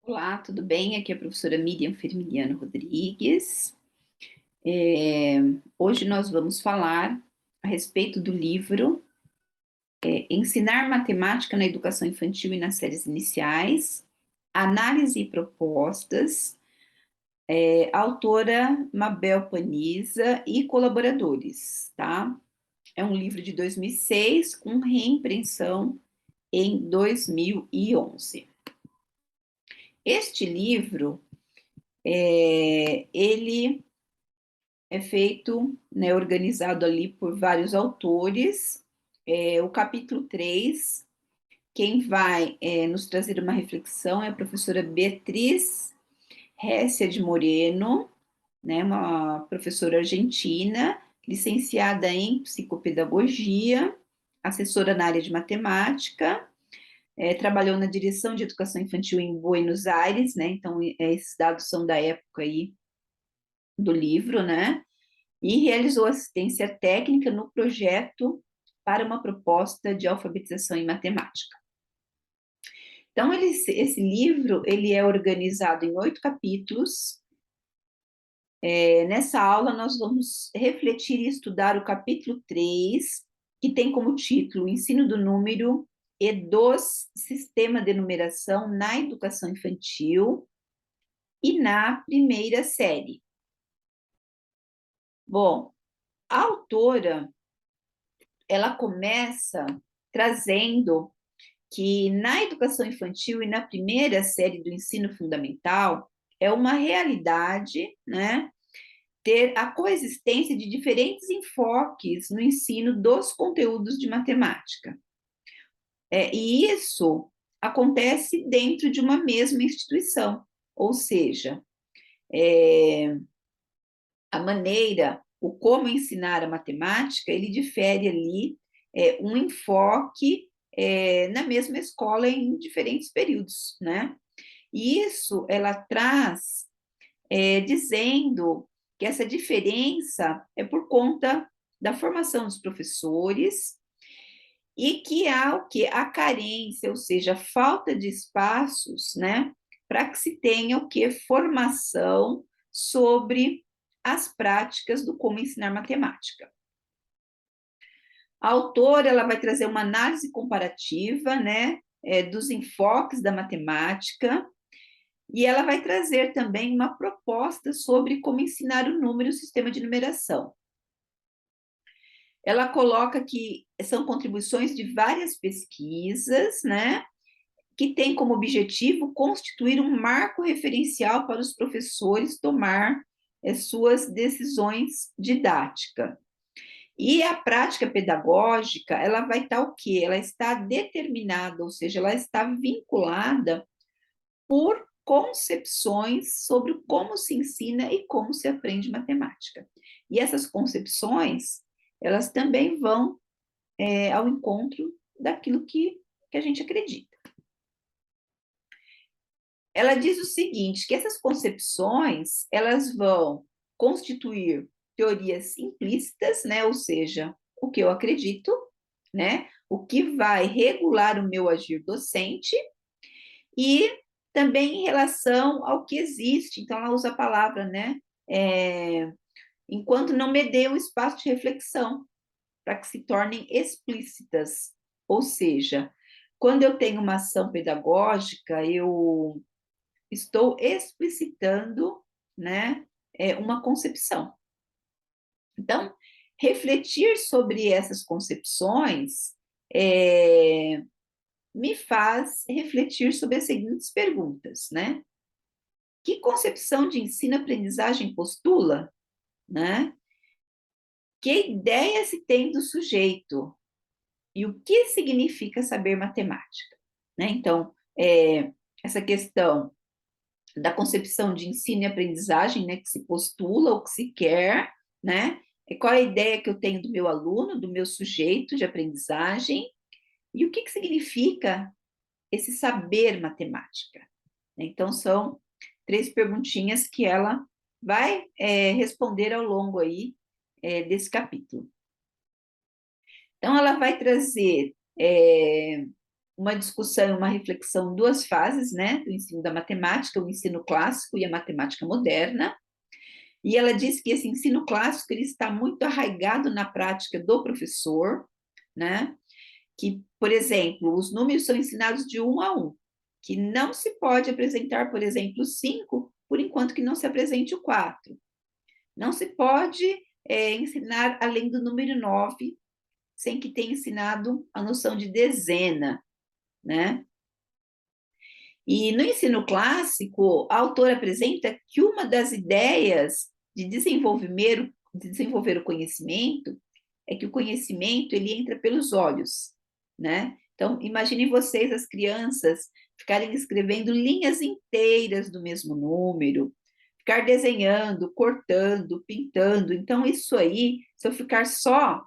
Olá, tudo bem? Aqui é a professora Miriam Firmiliano Rodrigues. Hoje nós vamos falar a respeito do livro Ensinar Matemática na Educação Infantil e nas Séries Iniciais, Análise e Propostas, autora Mabel Paniza e colaboradores, tá? É um livro de 2006 com reimpressão em 2011. Este livro, ele é feito, né, organizado ali por vários autores. O capítulo 3, quem vai nos trazer uma reflexão é a professora Beatriz Récia de Moreno, né, uma professora argentina, licenciada em psicopedagogia, assessora na área de matemática, trabalhou na direção de educação infantil em Buenos Aires, né, então esses dados são da época aí do livro, né, e realizou assistência técnica no projeto para uma proposta de alfabetização em matemática. Então, esse livro ele é organizado em 8 capítulos. Nessa aula, nós vamos refletir e estudar o capítulo 3, que tem como título Ensino do Número e dos Sistema de Numeração na Educação Infantil e na primeira série. Bom, a autora ela começa trazendo que na educação infantil e na primeira série do ensino fundamental é uma realidade, né, ter a coexistência de diferentes enfoques no ensino dos conteúdos de matemática. E isso acontece dentro de uma mesma instituição, ou seja, a maneira, o como ensinar a matemática, ele difere ali um enfoque na mesma escola em diferentes períodos, né? E isso ela traz dizendo que essa diferença é por conta da formação dos professores e que há o que? A carência, ou seja, a falta de espaços, né? Para que se tenha o que? Formação sobre as práticas do como ensinar matemática. A autora ela vai trazer uma análise comparativa, né, dos enfoques da matemática, e ela vai trazer também uma proposta sobre como ensinar o número e o sistema de numeração. Ela coloca que são contribuições de várias pesquisas, né, que tem como objetivo constituir um marco referencial para os professores tomar suas decisões didáticas. E a prática pedagógica, ela vai estar o quê? Ela está determinada, ou seja, ela está vinculada por concepções sobre como se ensina e como se aprende matemática. E essas concepções, elas também vão ao encontro daquilo que a gente acredita. Ela diz o seguinte, que essas concepções, elas vão constituir teorias implícitas, né? Ou seja, o que eu acredito, né? O que vai regular o meu agir docente e também em relação ao que existe. Então, ela usa a palavra, né? Enquanto não me dê um espaço de reflexão para que se tornem explícitas. Ou seja, quando eu tenho uma ação pedagógica, eu estou explicitando, né, uma concepção. Então, refletir sobre essas concepções me faz refletir sobre as seguintes perguntas, né? Que concepção de ensino-aprendizagem postula, né? Que ideia se tem do sujeito? E o que significa saber matemática? Né? Então, essa questão da concepção de ensino e aprendizagem, né, que se postula ou que se quer, né? Qual é a ideia que eu tenho do meu aluno, do meu sujeito de aprendizagem, e o que significa esse saber matemática? Então, são 3 perguntinhas que ela vai responder ao longo aí desse capítulo. Então, ela vai trazer uma discussão, uma reflexão, duas fases, né, do ensino da matemática, o ensino clássico e a matemática moderna. E ela diz que esse ensino clássico ele está muito arraigado na prática do professor, né? Que, por exemplo, os números são ensinados de 1 a 1, que não se pode apresentar, por exemplo, 5, por enquanto que não se apresente o 4. Não se pode ensinar além do número 9, sem que tenha ensinado a noção de dezena, né? E no ensino clássico, a autora apresenta que uma das ideias de desenvolver o conhecimento é que o conhecimento ele entra pelos olhos, né? Então, imaginem vocês, as crianças, ficarem escrevendo linhas inteiras do mesmo número, ficar desenhando, cortando, pintando. Então, isso aí, se eu ficar só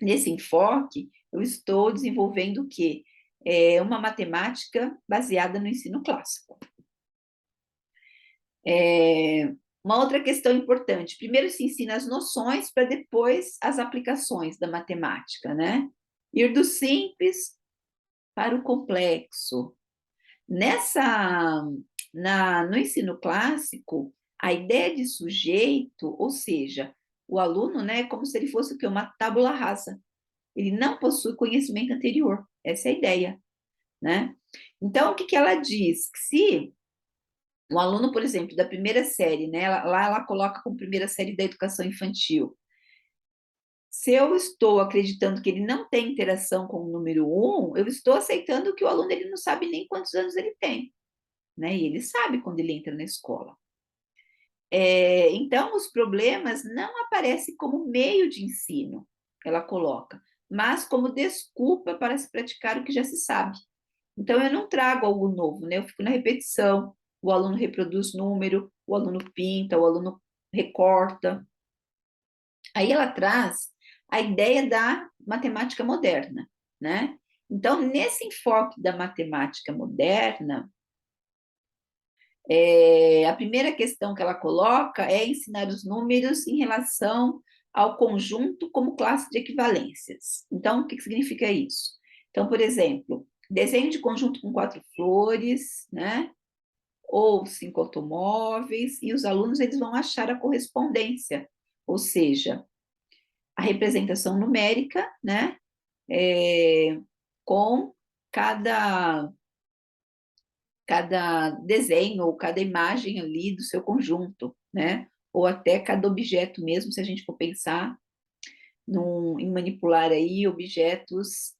nesse enfoque, eu estou desenvolvendo o quê? Uma matemática baseada no ensino clássico. Uma outra questão importante: primeiro se ensina as noções para depois as aplicações da matemática, né? Ir do simples para o complexo. No ensino clássico, a ideia de sujeito, ou seja, o aluno, né, é como se ele fosse o quê? Uma tábula rasa. Ele não possui conhecimento anterior. Essa é a ideia, né? Então, o que ela diz? Que se um aluno, por exemplo, da primeira série, né, lá ela coloca como primeira série da educação infantil. Se eu estou acreditando que ele não tem interação com o número 1, eu estou aceitando que o aluno ele não sabe nem quantos anos ele tem, né? E ele sabe quando ele entra na escola. Então, os problemas não aparecem como meio de ensino, ela coloca, mas como desculpa para se praticar o que já se sabe. Então, eu não trago algo novo, né? Eu fico na repetição. O aluno reproduz número, o aluno pinta, o aluno recorta. Aí ela traz a ideia da matemática moderna, né? Então, nesse enfoque da matemática moderna, a primeira questão que ela coloca é ensinar os números em relação ao conjunto como classe de equivalências. Então, o que significa isso? Então, por exemplo, desenho de conjunto com 4 flores, né? Ou 5 automóveis, e os alunos eles vão achar a correspondência, ou seja, a representação numérica, né? Com cada desenho ou cada imagem ali do seu conjunto, né? Ou até cada objeto mesmo, se a gente for pensar em manipular aí objetos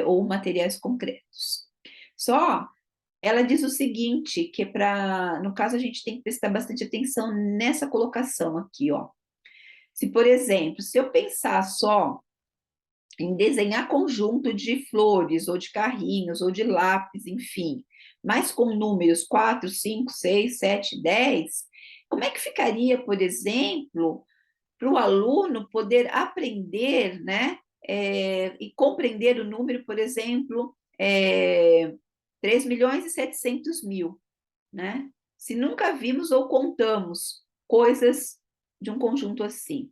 ou materiais concretos. Só ela diz o seguinte, que no caso a gente tem que prestar bastante atenção nessa colocação aqui, ó. Se, por exemplo, se eu pensar só em desenhar conjunto de flores, ou de carrinhos, ou de lápis, enfim, mas com números 4, 5, 6, 7, 10, como é que ficaria, por exemplo, para o aluno poder aprender, né, e compreender o número, por exemplo, 3 milhões e 700 mil, né? Se nunca vimos ou contamos coisas de um conjunto assim.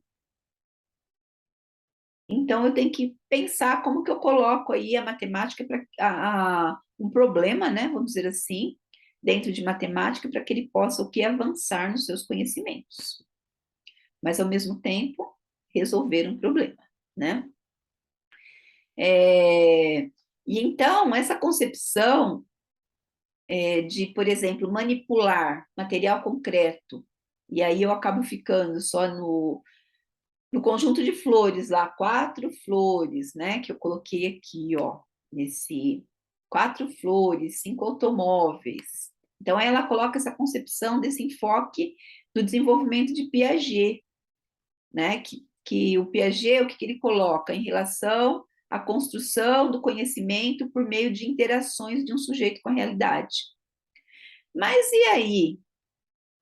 Então, eu tenho que pensar como que eu coloco aí a matemática para um problema, né, vamos dizer assim, dentro de matemática, para que ele possa o que avançar nos seus conhecimentos, mas ao mesmo tempo resolver um problema, né? E então, essa concepção de, por exemplo, manipular material concreto, e aí eu acabo ficando só no conjunto de flores lá, 4 flores, né, que eu coloquei aqui, ó, nesse 4 flores, 5 automóveis. Então, ela coloca essa concepção desse enfoque do desenvolvimento de Piaget, né, que o Piaget, o que ele coloca em relação à construção do conhecimento por meio de interações de um sujeito com a realidade. Mas e aí,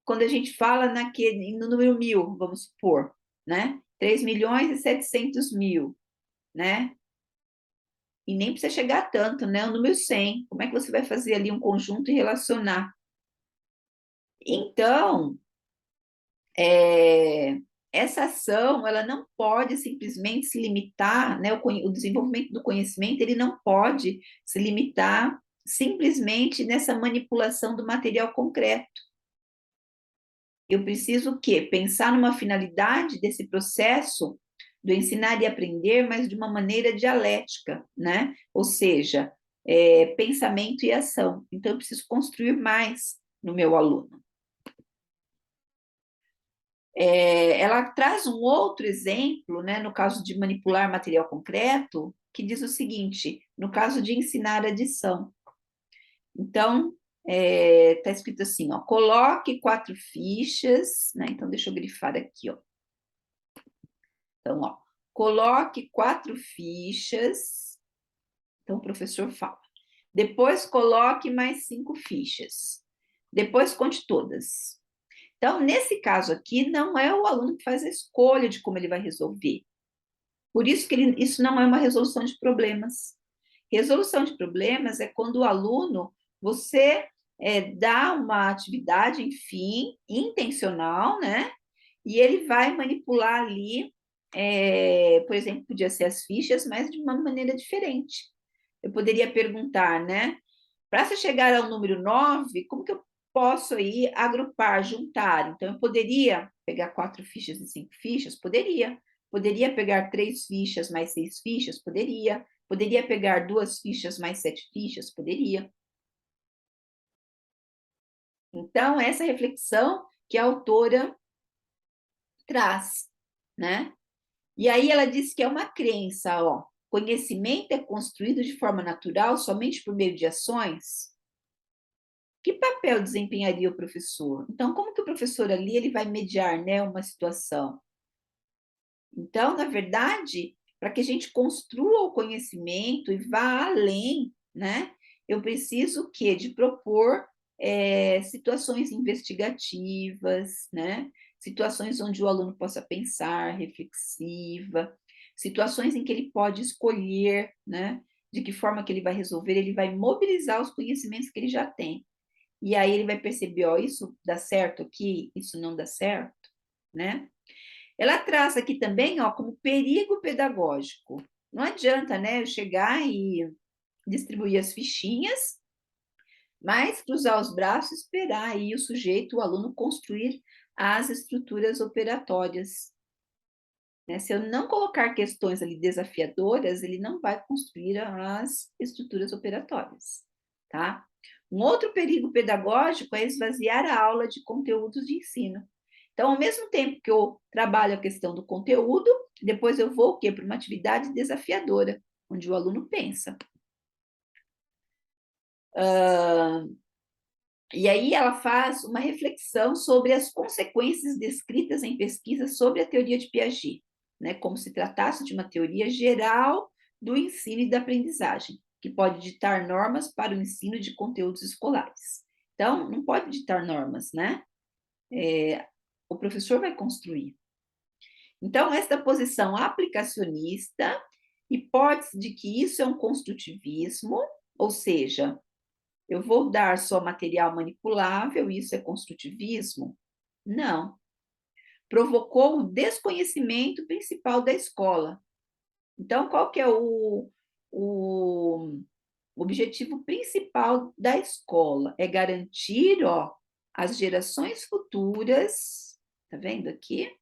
quando a gente fala no número 1000, vamos supor, né? 3 milhões e 700 mil, né? E nem precisa chegar a tanto, né? O número 100. Como é que você vai fazer ali um conjunto e relacionar? Então, essa ação, ela não pode simplesmente se limitar, né? O desenvolvimento do conhecimento, ele não pode se limitar simplesmente nessa manipulação do material concreto. Eu preciso o quê? Pensar numa finalidade desse processo do ensinar e aprender, mas de uma maneira dialética, né? Ou seja, pensamento e ação. Então, eu preciso construir mais no meu aluno. Ela traz um outro exemplo, né, no caso de manipular material concreto, que diz o seguinte: no caso de ensinar adição. Então, está escrito assim, ó, coloque 4 fichas, né? Então, deixa eu grifar aqui, ó. Então, ó, coloque 4 fichas. Então, o professor fala. Depois, coloque mais 5 fichas. Depois, conte todas. Então, nesse caso aqui, não é o aluno que faz a escolha de como ele vai resolver. Por isso que isso não é uma resolução de problemas. Resolução de problemas é quando o aluno, você dá uma atividade, enfim, intencional, né? E ele vai manipular ali, por exemplo, podia ser as fichas, mas de uma maneira diferente. Eu poderia perguntar, né? Para se chegar ao número 9, como que eu posso aí agrupar, juntar? Então, eu poderia pegar 4 fichas e 5 fichas? Poderia. Poderia pegar 3 fichas mais 6 fichas? Poderia. Poderia pegar 2 fichas mais 7 fichas? Poderia. Então, essa reflexão que a autora traz, né? E aí ela diz que é uma crença, ó. Conhecimento é construído de forma natural somente por meio de ações. Que papel desempenharia o professor? Então, como que o professor ali ele vai mediar, né, uma situação? Então, na verdade, para que a gente construa o conhecimento e vá além, né, eu preciso o quê? De propor situações investigativas, né? Situações onde o aluno possa pensar, reflexiva, situações em que ele pode escolher, né? De que forma que ele vai resolver, ele vai mobilizar os conhecimentos que ele já tem. E aí ele vai perceber, ó, isso dá certo aqui, isso não dá certo, né? Ela traz aqui também, ó, como perigo pedagógico. Não adianta, né, eu chegar e distribuir as fichinhas, mas cruzar os braços e esperar aí o sujeito, o aluno, construir as estruturas operatórias. Né? Se eu não colocar questões ali desafiadoras, ele não vai construir as estruturas operatórias, tá? Um outro perigo pedagógico é esvaziar a aula de conteúdos de ensino. Então, ao mesmo tempo que eu trabalho a questão do conteúdo, depois eu vou o quê? Para uma atividade desafiadora, onde o aluno pensa. E aí ela faz uma reflexão sobre as consequências descritas em pesquisas sobre a teoria de Piaget, né, como se tratasse de uma teoria geral do ensino e da aprendizagem, que pode ditar normas para o ensino de conteúdos escolares. Então, não pode ditar normas, né? O professor vai construir. Então, esta posição aplicacionista, hipótese de que isso é um construtivismo, ou seja, eu vou dar só material manipulável, isso é construtivismo? Não. Provocou o desconhecimento principal da escola. Então, qual que é o objetivo principal da escola? É garantir, ó, as gerações futuras, tá vendo aqui?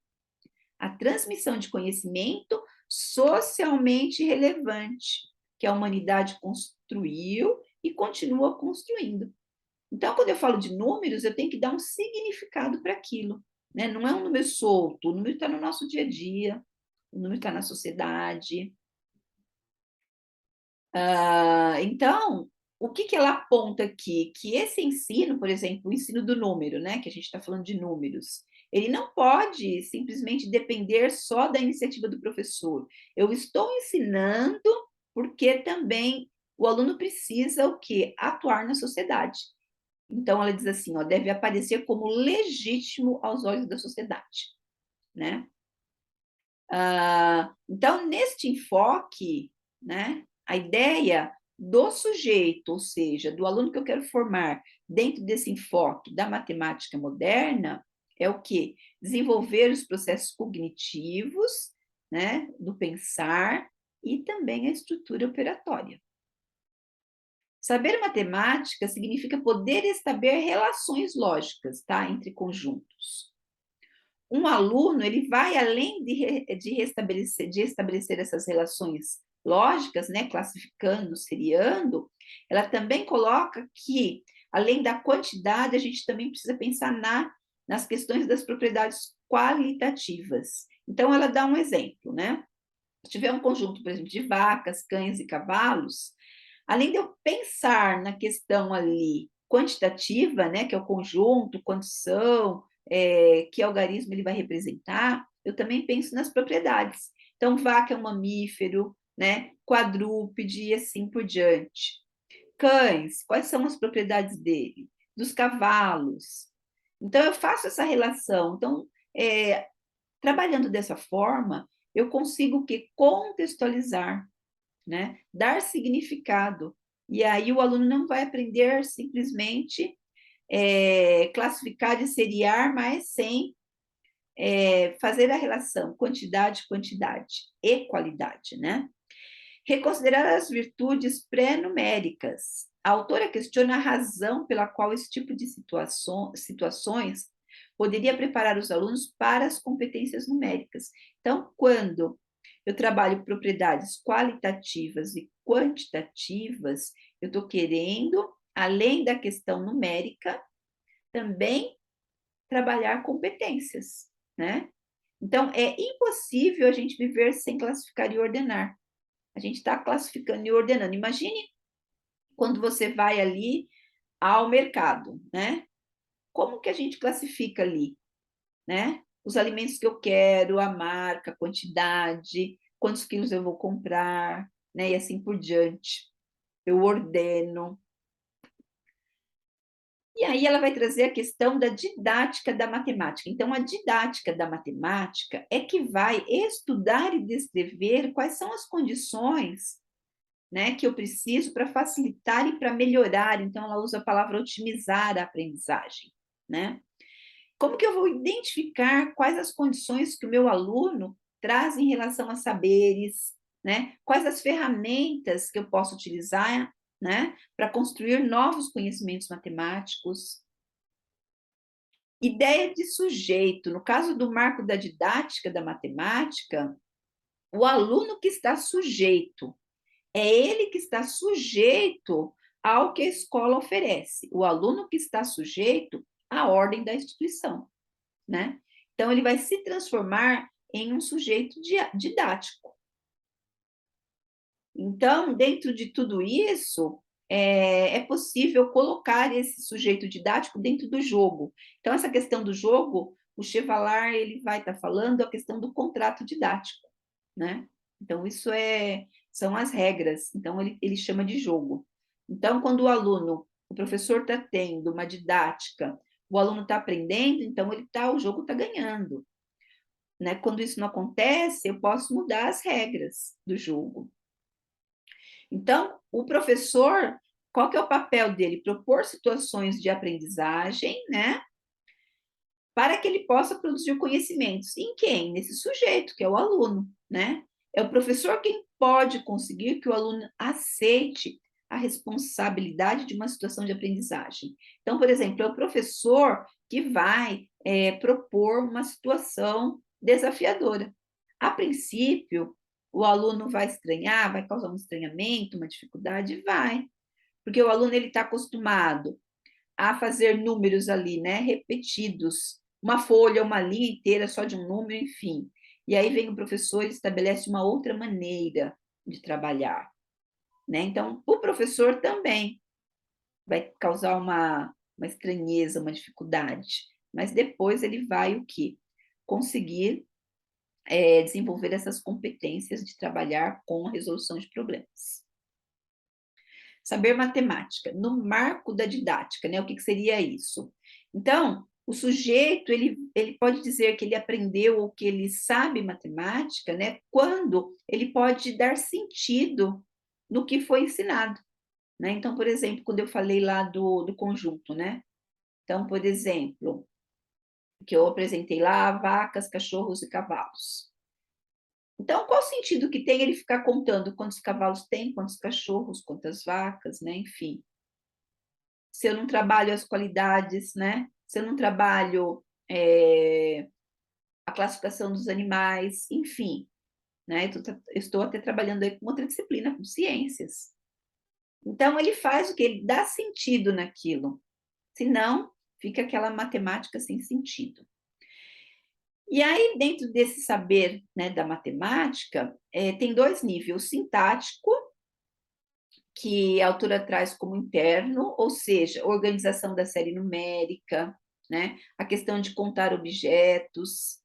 A transmissão de conhecimento socialmente relevante, que a humanidade construiu e continua construindo. Então, quando eu falo de números, eu tenho que dar um significado para aquilo, né? Não é um número solto, o número está no nosso dia a dia, o número está na sociedade. Então, o que ela aponta aqui? Que esse ensino, por exemplo, o ensino do número, né? Que a gente está falando de números, ele não pode simplesmente depender só da iniciativa do professor. Eu estou ensinando porque também o aluno precisa o quê? Atuar na sociedade. Então, ela diz assim, ó, deve aparecer como legítimo aos olhos da sociedade, né? Então, neste enfoque, né, a ideia do sujeito, ou seja, do aluno que eu quero formar dentro desse enfoque da matemática moderna, é o quê? Desenvolver os processos cognitivos, né, do pensar e também a estrutura operatória. Saber matemática significa poder estabelecer relações lógicas, tá, entre conjuntos. Um aluno, ele vai além de estabelecer essas relações lógicas, né, classificando, seriando, ela também coloca que, além da quantidade, a gente também precisa pensar nas questões das propriedades qualitativas. Então, ela dá um exemplo, né? Se tiver um conjunto, por exemplo, de vacas, cães e cavalos, além de eu pensar na questão ali quantitativa, né, que é o conjunto, quantos são, que algarismo ele vai representar, eu também penso nas propriedades. Então, vaca é um mamífero, né, quadrúpede e assim por diante. Cães, quais são as propriedades dele? Dos cavalos. Então, eu faço essa relação. Então, trabalhando dessa forma, eu consigo que contextualizar, né? Dar significado. E aí o aluno não vai aprender simplesmente classificar e seriar, mas sem fazer a relação quantidade e qualidade, né? Reconsiderar as virtudes pré-numéricas. A autora questiona a razão pela qual esse tipo de situações poderia preparar os alunos para as competências numéricas. Então, quando eu trabalho propriedades qualitativas e quantitativas, eu estou querendo, além da questão numérica, também trabalhar competências, né? Então, é impossível a gente viver sem classificar e ordenar. A gente está classificando e ordenando. Imagine quando você vai ali ao mercado, né? Como que a gente classifica ali, né? Os alimentos que eu quero, a marca, a quantidade, quantos quilos eu vou comprar, né? E assim por diante. Eu ordeno. E aí ela vai trazer a questão da didática da matemática. Então, a didática da matemática é que vai estudar e descrever quais são as condições, né, que eu preciso para facilitar e para melhorar. Então, ela usa a palavra otimizar a aprendizagem, né? Como que eu vou identificar quais as condições que o meu aluno traz em relação a saberes, né? Quais as ferramentas que eu posso utilizar, né, para construir novos conhecimentos matemáticos? Ideia de sujeito. No caso do marco da didática da matemática, o aluno que está sujeito, é ele que está sujeito ao que a escola oferece, o aluno que está sujeito à ordem da instituição, né? Então, ele vai se transformar em um sujeito didático. Então, dentro de tudo isso, é possível colocar esse sujeito didático dentro do jogo. Então, essa questão do jogo, o Chevalar ele vai estar falando a questão do contrato didático, né? Então, isso são as regras. Então, ele chama de jogo. Então, quando o professor está tendo uma didática, o aluno está aprendendo, então o jogo está ganhando. Né? Quando isso não acontece, eu posso mudar as regras do jogo. Então, o professor, qual que é o papel dele? Propor situações de aprendizagem, né? Para que ele possa produzir conhecimentos. Em quem? Nesse sujeito, que é o aluno, né? É o professor quem pode conseguir que o aluno aceite a responsabilidade de uma situação de aprendizagem. Então, por exemplo, é o professor que vai propor uma situação desafiadora. A princípio, o aluno vai estranhar, vai causar um estranhamento, uma dificuldade? Vai. Porque o aluno ele está acostumado a fazer números ali, né, repetidos, uma folha, uma linha inteira só de um número, enfim. E aí vem o professor e estabelece uma outra maneira de trabalhar, né? Então, o professor também vai causar uma estranheza, uma dificuldade, mas depois ele vai o quê? Conseguir desenvolver essas competências de trabalhar com a resolução de problemas. Saber matemática, no marco da didática, né? O que seria isso? Então, o sujeito, ele pode dizer que ele aprendeu ou que ele sabe matemática, né? Quando ele pode dar sentido no que foi ensinado, né? Então, por exemplo, quando eu falei lá do conjunto, né? Então, por exemplo, que eu apresentei lá, vacas, cachorros e cavalos. Então, qual o sentido que tem ele ficar contando quantos cavalos tem, quantos cachorros, quantas vacas, né? Enfim, se eu não trabalho as qualidades, né? Se eu não trabalho a classificação dos animais, enfim, né? Estou até trabalhando aí com outra disciplina, com ciências. Então, ele faz o que? Ele dá sentido naquilo. Senão, fica aquela matemática sem sentido. E aí, dentro desse saber, né, da matemática, tem dois níveis: o sintático, que a autora traz como interno, ou seja, organização da série numérica, né, a questão de contar objetos,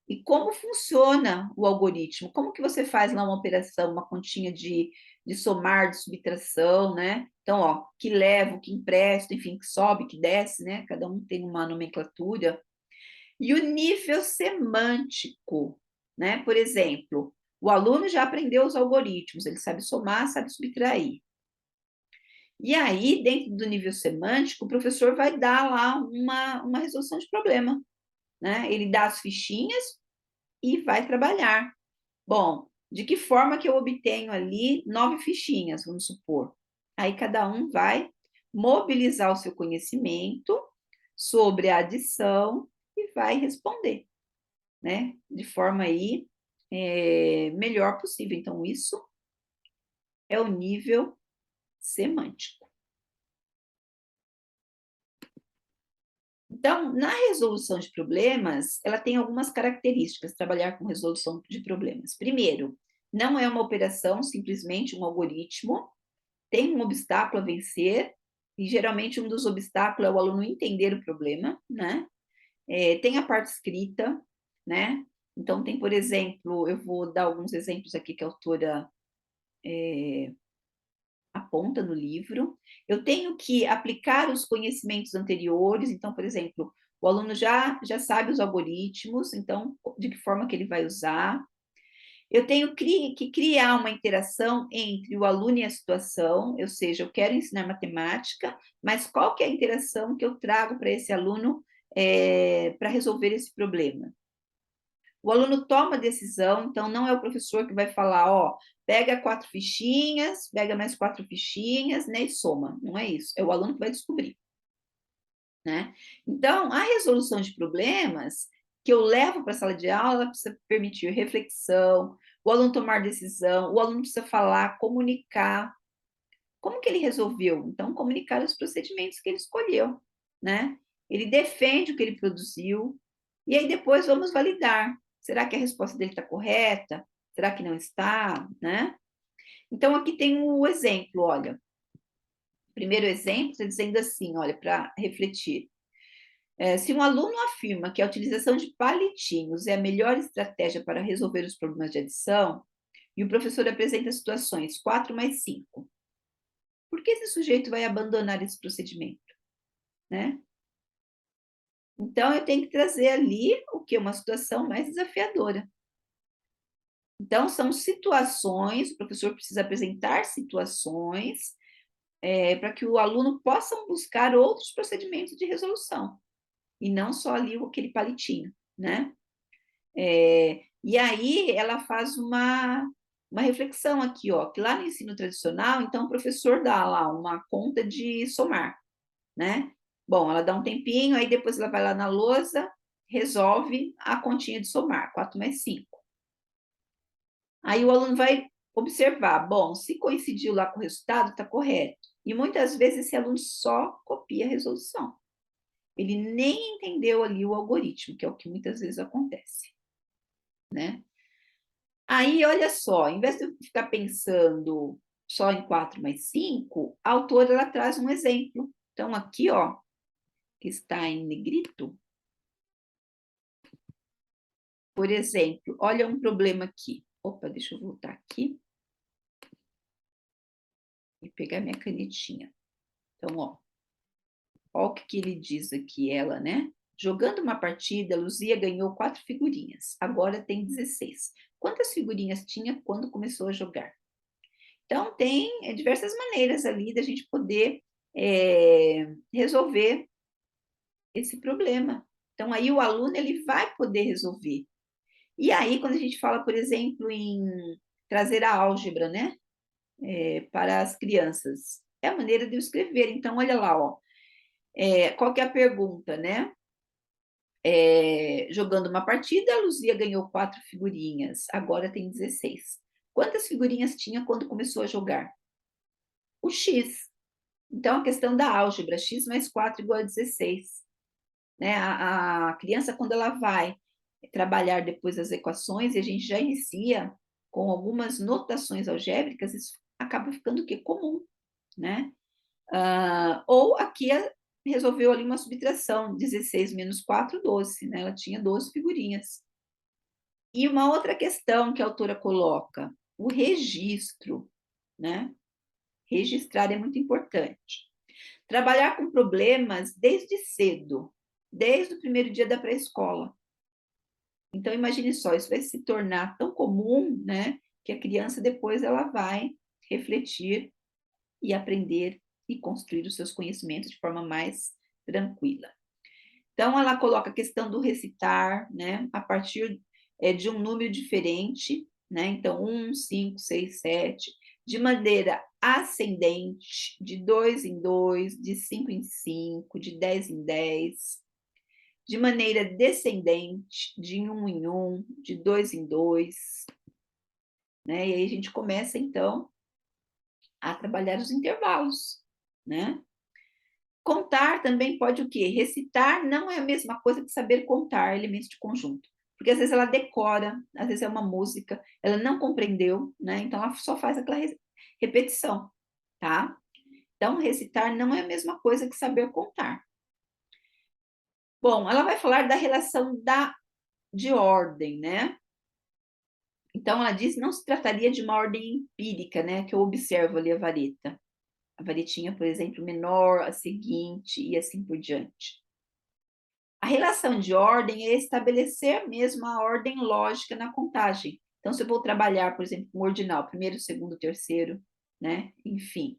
e como funciona o algoritmo, como que você faz lá uma operação, uma continha de somar, de subtração, né? Então, ó, que leva, que empresta, enfim, que sobe, que desce, né? Cada um tem uma nomenclatura. E o nível semântico, né? Por exemplo, o aluno já aprendeu os algoritmos, ele sabe somar, sabe subtrair. E aí, dentro do nível semântico, o professor vai dar lá uma resolução de problema, né? Ele dá as fichinhas e vai trabalhar. Bom, de que forma que eu obtenho ali 9 fichinhas, vamos supor? Aí cada um vai mobilizar o seu conhecimento sobre a adição e vai responder, né? De forma aí melhor possível. Então, isso é o nível semântico. Então, na resolução de problemas, ela tem algumas características, trabalhar com resolução de problemas. Primeiro, não é uma operação, simplesmente um algoritmo, tem um obstáculo a vencer, e geralmente um dos obstáculos é o aluno entender o problema, né? Tem a parte escrita, né? Então, tem, por exemplo, eu vou dar alguns exemplos aqui que a autora aponta no livro. Eu tenho que aplicar os conhecimentos anteriores, então, por exemplo, o aluno já sabe os algoritmos, então, de que forma que ele vai usar. Eu tenho que criar uma interação entre o aluno e a situação, ou seja, eu quero ensinar matemática, mas qual que é a interação que eu trago para esse aluno para resolver esse problema? O aluno toma a decisão, então não é o professor que vai falar, ó, pega 4 fichinhas, pega mais 4 fichinhas, né, e soma. Não é isso, é o aluno que vai descobrir, né? Então, a resolução de problemas que eu levo para a sala de aula, ela precisa permitir reflexão, o aluno tomar decisão, o aluno precisa falar, comunicar. Como que ele resolveu? Então, comunicar os procedimentos que ele escolheu, né? Ele defende o que ele produziu, e aí depois vamos validar. Será que a resposta dele está correta? Será que não está, né? Então, aqui tem o exemplo, olha. O primeiro exemplo está dizendo assim, olha, para refletir. Se um aluno afirma que a utilização de palitinhos é a melhor estratégia para resolver os problemas de adição, e o professor apresenta situações 4 mais 5, por que esse sujeito vai abandonar esse procedimento, né? Então, eu tenho que trazer ali o que? Uma situação mais desafiadora. Então, são situações, o professor precisa apresentar situações para que o aluno possa buscar outros procedimentos de resolução, e não só ali aquele palitinho, né? E aí ela faz uma reflexão aqui, ó, que lá no ensino tradicional, então o professor dá lá uma conta de somar, né? Bom, ela dá um tempinho, aí depois ela vai lá na lousa, resolve a continha de somar, 4 mais 5. Aí o aluno vai observar, bom, se coincidiu lá com o resultado, está correto. E muitas vezes esse aluno só copia a resolução. Ele nem entendeu ali o algoritmo, que é o que muitas vezes acontece, né? Aí, olha só, em vez de eu ficar pensando só em 4 mais 5, a autora ela traz um exemplo. Então, aqui, ó, que está em negrito, por exemplo, olha um problema aqui. Opa, deixa eu voltar aqui e pegar minha canetinha. Então, ó o que ele diz aqui, ela, né? Jogando uma partida, Luzia ganhou 4 figurinhas, agora tem 16. Quantas figurinhas tinha quando começou a jogar? Então, tem diversas maneiras ali da gente poder resolver esse problema, Então, aí o aluno ele vai poder resolver. E aí, quando a gente fala, por exemplo, em trazer a álgebra, né, para as crianças, é a maneira de eu escrever. Então, olha lá, ó, qual que é a pergunta, né? Jogando uma partida, a Luzia ganhou 4 figurinhas, agora tem 16. Quantas figurinhas tinha quando começou a jogar? O X. Então, a questão da álgebra, x mais 4 igual a 16. Né? A criança, quando ela vai trabalhar depois as equações, e a gente já inicia com algumas notações algébricas, isso acaba ficando o quê? Comum, né? Ou aqui resolveu ali uma subtração, 16 menos 4, 12, né? Ela tinha 12 figurinhas. E uma outra questão que a autora coloca, o registro, né? Registrar é muito importante. Trabalhar com problemas desde cedo, desde o primeiro dia da pré-escola. Então, imagine só, isso vai se tornar tão comum, né, que a criança depois ela vai refletir e aprender e construir os seus conhecimentos de forma mais tranquila. Então, ela coloca a questão do recitar, né, a partir de um número diferente, né, então 1, 5, 6, 7, de maneira ascendente, de 2 em 2, de 5 em 5, de 10 em 10, de maneira descendente, de 1 em 1, de 2 em 2, né, e aí a gente começa, então, a trabalhar os intervalos, né? Contar também pode o quê? Recitar não é a mesma coisa que saber contar elementos de conjunto. Porque às vezes ela decora, às vezes é uma música, ela não compreendeu, né? Então ela só faz aquela repetição, tá? Então recitar não é a mesma coisa que saber contar. Bom, ela vai falar da relação de ordem, né? Então ela diz que não se trataria de uma ordem empírica, né? Que eu observo ali a vareta. A varetinha, por exemplo, menor, a seguinte e assim por diante. A relação de ordem é estabelecer mesmo a ordem lógica na contagem. Então, se eu vou trabalhar, por exemplo, com ordinal, primeiro, segundo, terceiro, né? Enfim.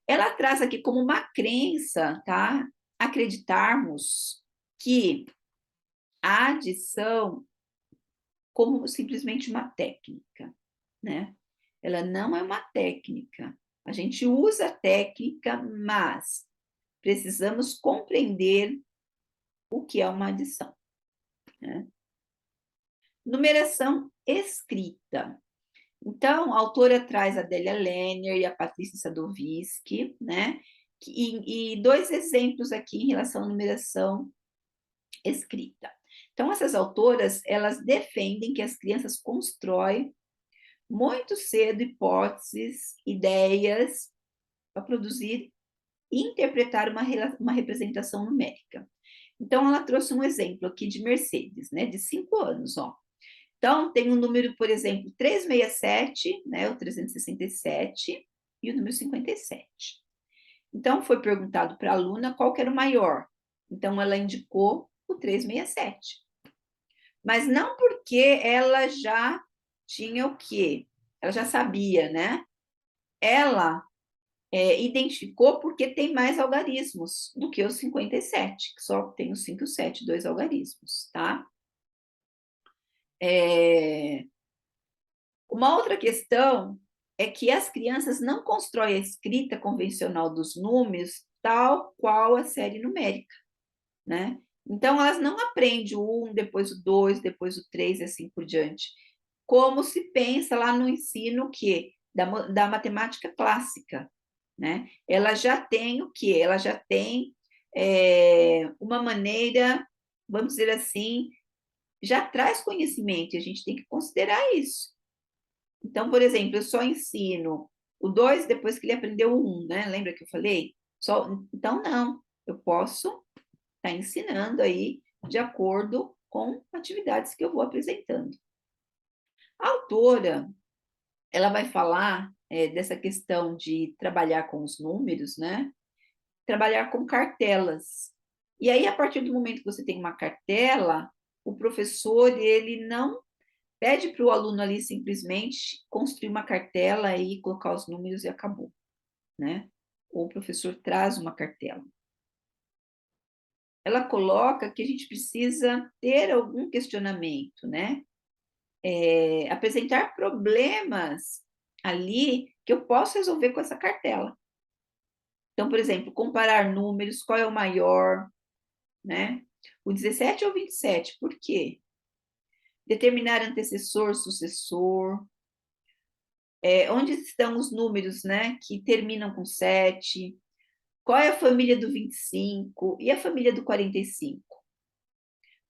Ela traz aqui como uma crença, tá? Acreditarmos que a adição como simplesmente uma técnica, né? Ela não é uma técnica. A gente usa a técnica, mas precisamos compreender o que é uma adição, né? Numeração escrita. Então, a autora traz a Adélia Lerner e a Patrícia Sadowiski, né? E dois exemplos aqui em relação à numeração escrita. Então, essas autoras, elas defendem que as crianças constroem muito cedo hipóteses, ideias, para produzir e interpretar uma representação numérica. Então, ela trouxe um exemplo aqui de Mercedes, né, de 5 anos, ó. Então, tem um número, por exemplo, 367, né, o 367, e o número 57. Então, foi perguntado para a aluna qual que era o maior. Então, ela indicou o 367. Mas não porque ela já tinha o quê? Ela já sabia, né? Ela identificou porque tem mais algarismos do que os 57, que só tem os 5 e o 7, 2 algarismos, tá? Uma outra questão é que as crianças não constroem a escrita convencional dos números tal qual a série numérica, né? Então, elas não aprendem o 1, depois o 2, depois o 3 e assim por diante. Como se pensa lá no ensino que da matemática clássica, né? Ela já tem o quê? Ela já tem uma maneira, vamos dizer assim, já traz conhecimento, e a gente tem que considerar isso. Então, por exemplo, eu só ensino o 2 depois que ele aprendeu o 1, né? Lembra que eu falei? Então, não, eu posso estar ensinando aí de acordo com atividades que eu vou apresentando. A autora, ela vai falar dessa questão de trabalhar com os números, né? Trabalhar com cartelas. E aí, a partir do momento que você tem uma cartela, o professor, ele não pede para o aluno ali simplesmente construir uma cartela e colocar os números e acabou, né? Ou o professor traz uma cartela. ela coloca que a gente precisa ter algum questionamento, né? Apresentar problemas ali que eu posso resolver com essa cartela. Então, por exemplo, comparar números, qual é o maior, né? O 17 ou o 27, por quê? Determinar antecessor, sucessor, onde estão os números, né, que terminam com 7, qual é a família do 25 e a família do 45?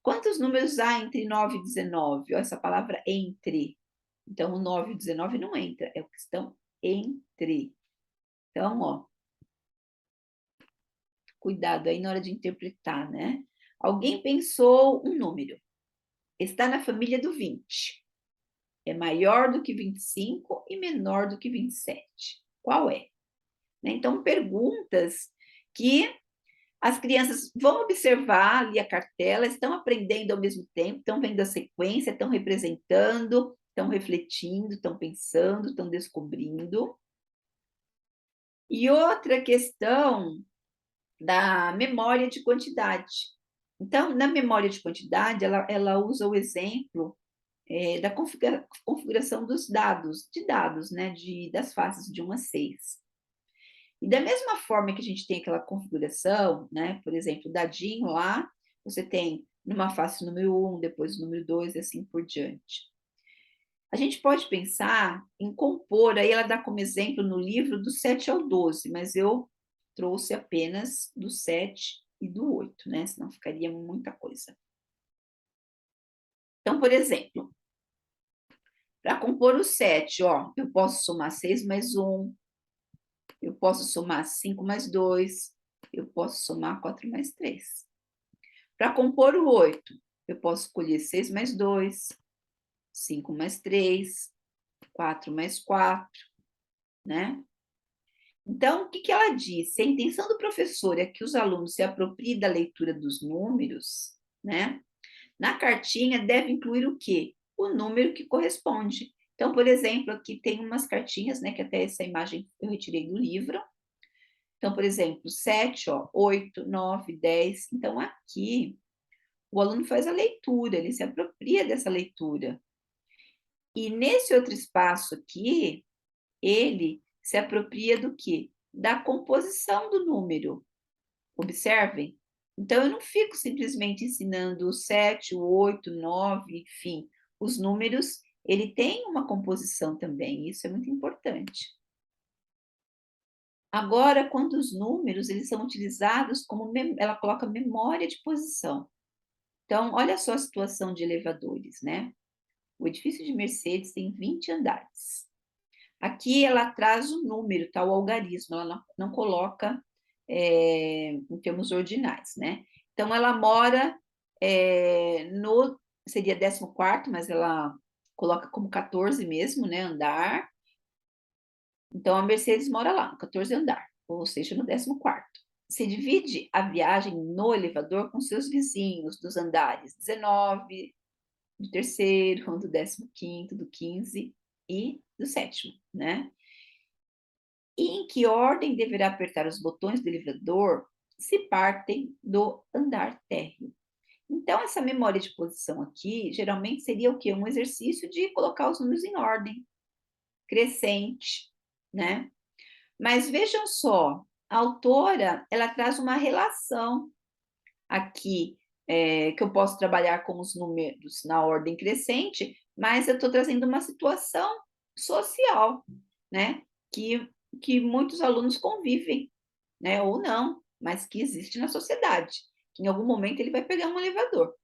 Quantos números há entre 9 e 19? Olha essa palavra entre. Então, o 9 e o 19 não entra, é o que estão entre. Então, ó, cuidado aí na hora de interpretar, né? Alguém pensou um número. Está na família do 20. É maior do que 25 e menor do que 27. Qual é? Né? Então, perguntas que as crianças vão observar ali a cartela, estão aprendendo ao mesmo tempo, estão vendo a sequência, estão representando, estão refletindo, estão pensando, estão descobrindo. E outra questão da memória de quantidade. Então, na memória de quantidade, ela usa o exemplo da configuração dos dados, né, das faces de 1 a 6. E da mesma forma que a gente tem aquela configuração, né, por exemplo, o dadinho lá, você tem numa face número 1, depois o número 2 e assim por diante. A gente pode pensar em compor, aí ela dá como exemplo no livro do 7 ao 12, mas eu trouxe apenas do 7 e do 8, né? Senão ficaria muita coisa. Então, por exemplo, para compor o 7, ó, eu posso somar 6 mais 1, eu posso somar 5 mais 2, eu posso somar 4 mais 3. Para compor o 8, eu posso escolher 6 mais 2, 5 mais 3, 4 mais 4, né? Então, o que que ela disse? A intenção do professor é que os alunos se apropriem da leitura dos números, né? Na cartinha deve incluir o quê? O número que corresponde. Então, por exemplo, aqui tem umas cartinhas, né? Que até essa imagem eu retirei do livro. Então, por exemplo, 7, ó, 8, 9, 10. Então, aqui o aluno faz a leitura, ele se apropria dessa leitura. E nesse outro espaço aqui, ele se apropria do quê? Da composição do número. Observem. Então, eu não fico simplesmente ensinando o 7, o 8, 9, enfim. Os números, ele tem uma composição também, isso é muito importante. Agora, quando os números, eles são utilizados como, ela coloca memória de posição. Então, olha só a situação de elevadores, né? O edifício de Mercedes tem 20 andares. Aqui ela traz o número, tá? O algarismo, ela não coloca em termos ordinais, né? Então, ela mora seria 14º, mas ela coloca como 14 mesmo, né? Andar. Então, a Mercedes mora lá, no 14º andar, ou seja, no 14º. Se divide a viagem no elevador com seus vizinhos dos andares 19, do terceiro, do 15º, do 15 e do 7º, né? E em que ordem deverá apertar os botões do elevador se partem do andar térreo. Então, essa memória de posição aqui, geralmente seria o quê? Um exercício de colocar os números em ordem crescente, né? Mas vejam só, a autora, ela traz uma relação aqui, que eu posso trabalhar com os números na ordem crescente, mas eu estou trazendo uma situação social, né? Que muitos alunos convivem, né? Ou não, mas que existe na sociedade. Que em algum momento ele vai pegar um elevador,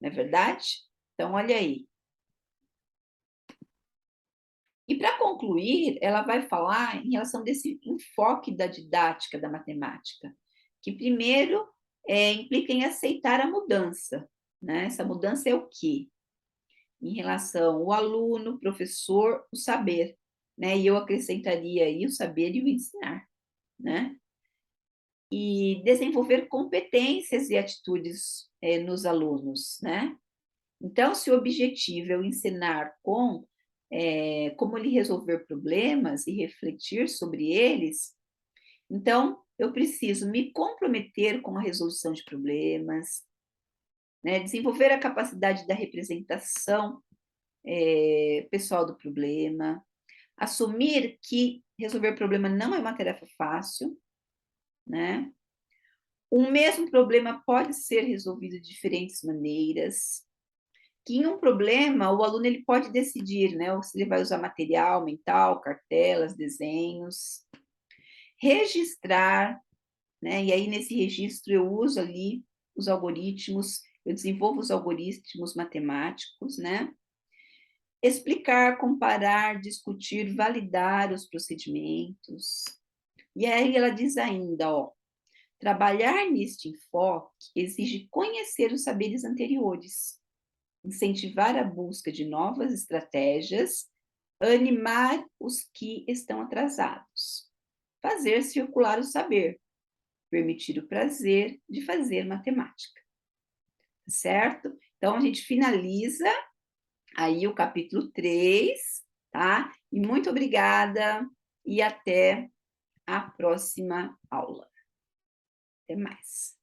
não é verdade? Então, olha aí. E para concluir, ela vai falar em relação desse enfoque da didática da matemática, que primeiro implica em aceitar a mudança, né? Essa mudança é o quê? Em relação ao aluno, o professor, o saber, né? E eu acrescentaria aí o saber e o ensinar, né? E desenvolver competências e atitudes nos alunos, né? Então, se o objetivo é o ensinar como ele resolver problemas e refletir sobre eles, então eu preciso me comprometer com a resolução de problemas, né? Desenvolver a capacidade da representação pessoal do problema, assumir que resolver problema não é uma tarefa fácil, né? O mesmo problema pode ser resolvido de diferentes maneiras, que em um problema o aluno ele pode decidir, né, se ele vai usar material mental, cartelas, desenhos, registrar, né, e aí nesse registro eu uso ali os algoritmos, eu desenvolvo os algoritmos matemáticos, né, explicar, comparar, discutir, validar os procedimentos. E aí ela diz ainda, ó, trabalhar neste enfoque exige conhecer os saberes anteriores, incentivar a busca de novas estratégias, animar os que estão atrasados, fazer circular o saber, permitir o prazer de fazer matemática, certo? Então, a gente finaliza aí o capítulo 3, tá? E muito obrigada e até a próxima aula. Até mais.